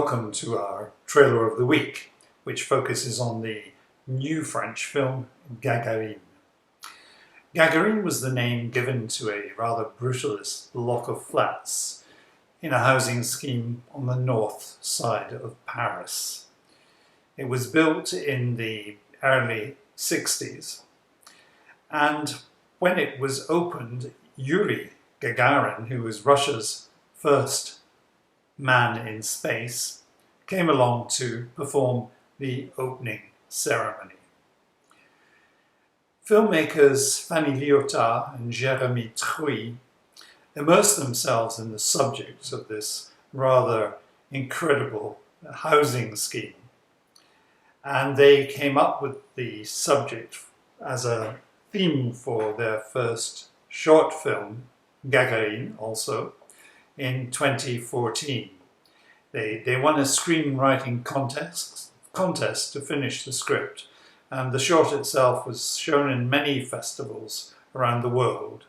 Welcome to our trailer of the week, which focuses on the new French film Gagarine. Gagarine was the name given to a rather brutalist block of flats in a housing scheme on the north side of Paris. It was built in the early 60s, and when it was opened, Yuri Gagarin, who was Russia's first man in space, came along to perform the opening ceremony. Filmmakers Fanny Liotard and Jérémy Trouy immersed themselves in the subject of this rather incredible housing scheme, and they came up with the subject as a theme for their first short film, Gagarine, also in 2014. They won a screenwriting contest to finish the script, and the short itself was shown in many festivals around the world.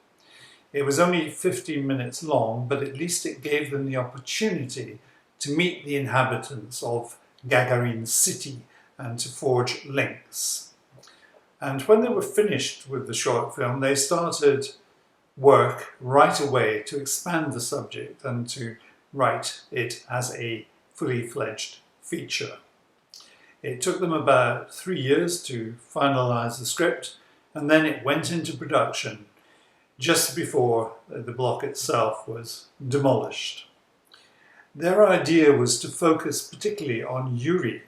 It was only 15 minutes long, but at least it gave them the opportunity to meet the inhabitants of Gagarine city and to forge links. And when they were finished with the short film, they started work right away to expand the subject and to write it as a fully fledged feature. It took them about 3 years to finalize the script, and then it went into production just before the block itself was demolished. Their idea was to focus particularly on Yuri,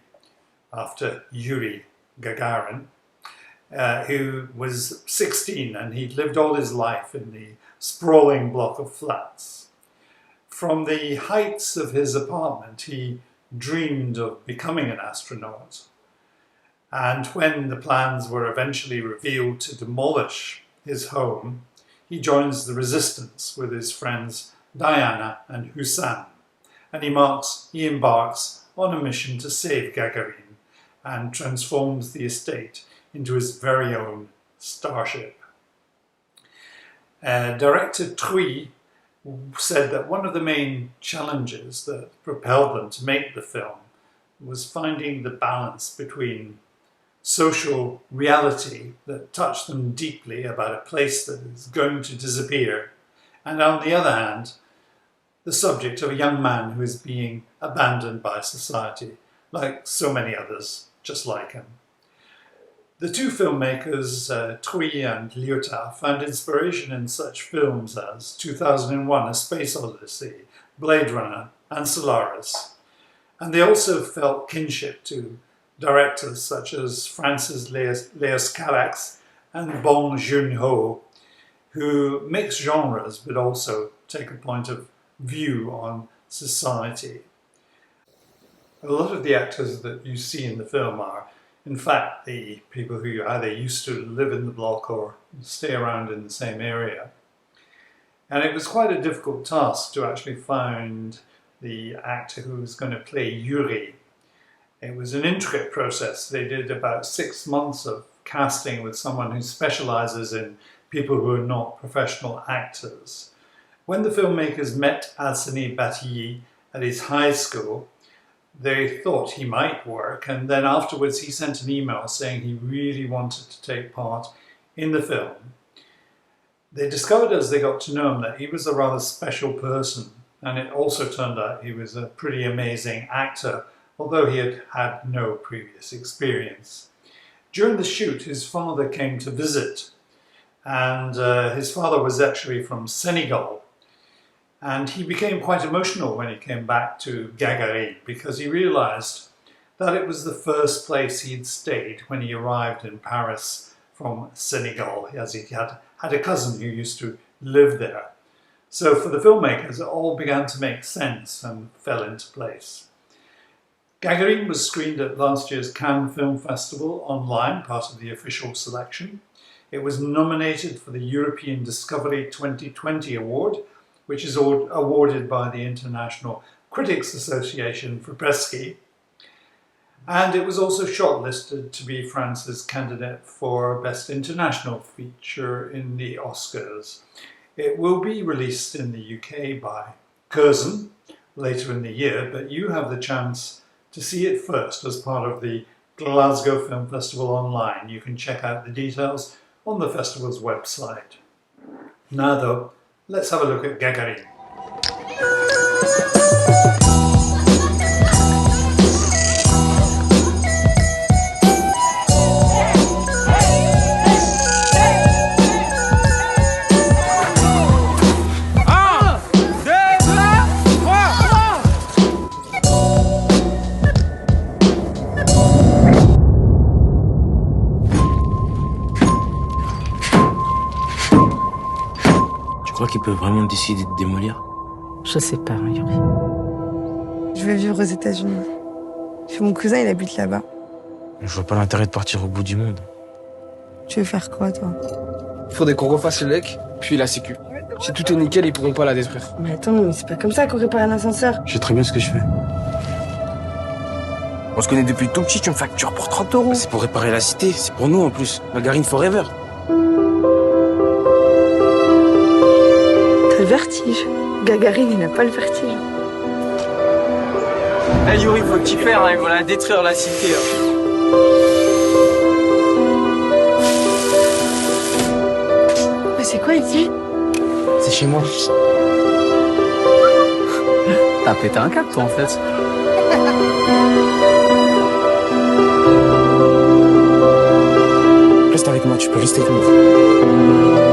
after Yuri Gagarin, who was 16, and he'd lived all his life in the sprawling block of flats. From the heights of his apartment, he dreamed of becoming an astronaut. And when the plans were eventually revealed to demolish his home, he joins the resistance with his friends Diana and Hussein, and he embarks on a mission to save Gagarine and transforms the estate into his very own starship. Director Trouy said that one of the main challenges that propelled them to make the film was finding the balance between social reality that touched them deeply about a place that is going to disappear, and on the other hand, the subject of a young man who is being abandoned by society, like so many others just like him. The two filmmakers, Trouy and Liotard, found inspiration in such films as 2001: A Space Odyssey, Blade Runner, and Solaris. And they also felt kinship to directors such as Francis Leos Carax and Bong Joon-ho, who mix genres but also take a point of view on society. A lot of the actors that you see in the film are, in fact, the people who either used to live in the block or stay around in the same area. And it was quite a difficult task to actually find the actor who was going to play Yuri. It was an intricate process. They did about 6 months of casting with someone who specializes in people who are not professional actors. When the filmmakers met Alseny Batilly at his high school, they thought he might work, and then afterwards he sent an email saying he really wanted to take part in the film. They discovered as they got to know him that he was a rather special person, and it also turned out he was a pretty amazing actor, although he had had no previous experience. During the shoot, his father came to visit, and his father was actually from Senegal. And he became quite emotional when he came back to Gagarine because he realized that it was the first place he'd stayed when he arrived in Paris from Senegal, as he had a cousin who used to live there. So for the filmmakers, it all began to make sense and fell into place. Gagarine was screened at last year's Cannes Film Festival online, part of the official selection. It was nominated for the European Discovery 2020 Award, which is awarded by the International Critics Association for Presky. And it was also shortlisted to be France's candidate for Best International Feature in the Oscars. It will be released in the UK by Curzon, later in the year, but you have the chance to see it first as part of the Glasgow Film Festival online. You can check out the details on the festival's website. Now though, let's have a look at Gagarine. Tu crois qu'il peut vraiment décider de démolir? Je sais pas, Yuri. Je vais vivre aux États-Unis. Mon cousin, il habite là-bas. Je vois pas l'intérêt de partir au bout du monde. Tu veux faire quoi, toi? Faudrait qu'on refasse le leck, puis la sécu. Si tout est nickel, ils pourront pas la détruire. Mais attends, mais c'est pas comme ça qu'on répare un ascenseur. Je sais très bien ce que je fais. On se connaît depuis tout petit, tu me factures pour 30 €. C'est pour réparer la cité, c'est pour nous en plus. Gagarine forever. T'as le vertige. Gagarine, il n'a pas le vertige. Hey Yuri, faut t'y faire, hein, ils vont la détruire la cité. Mais c'est quoi ici? C'est chez moi. T'as pété un câble toi en fait. Reste avec moi, tu peux rester avec moi.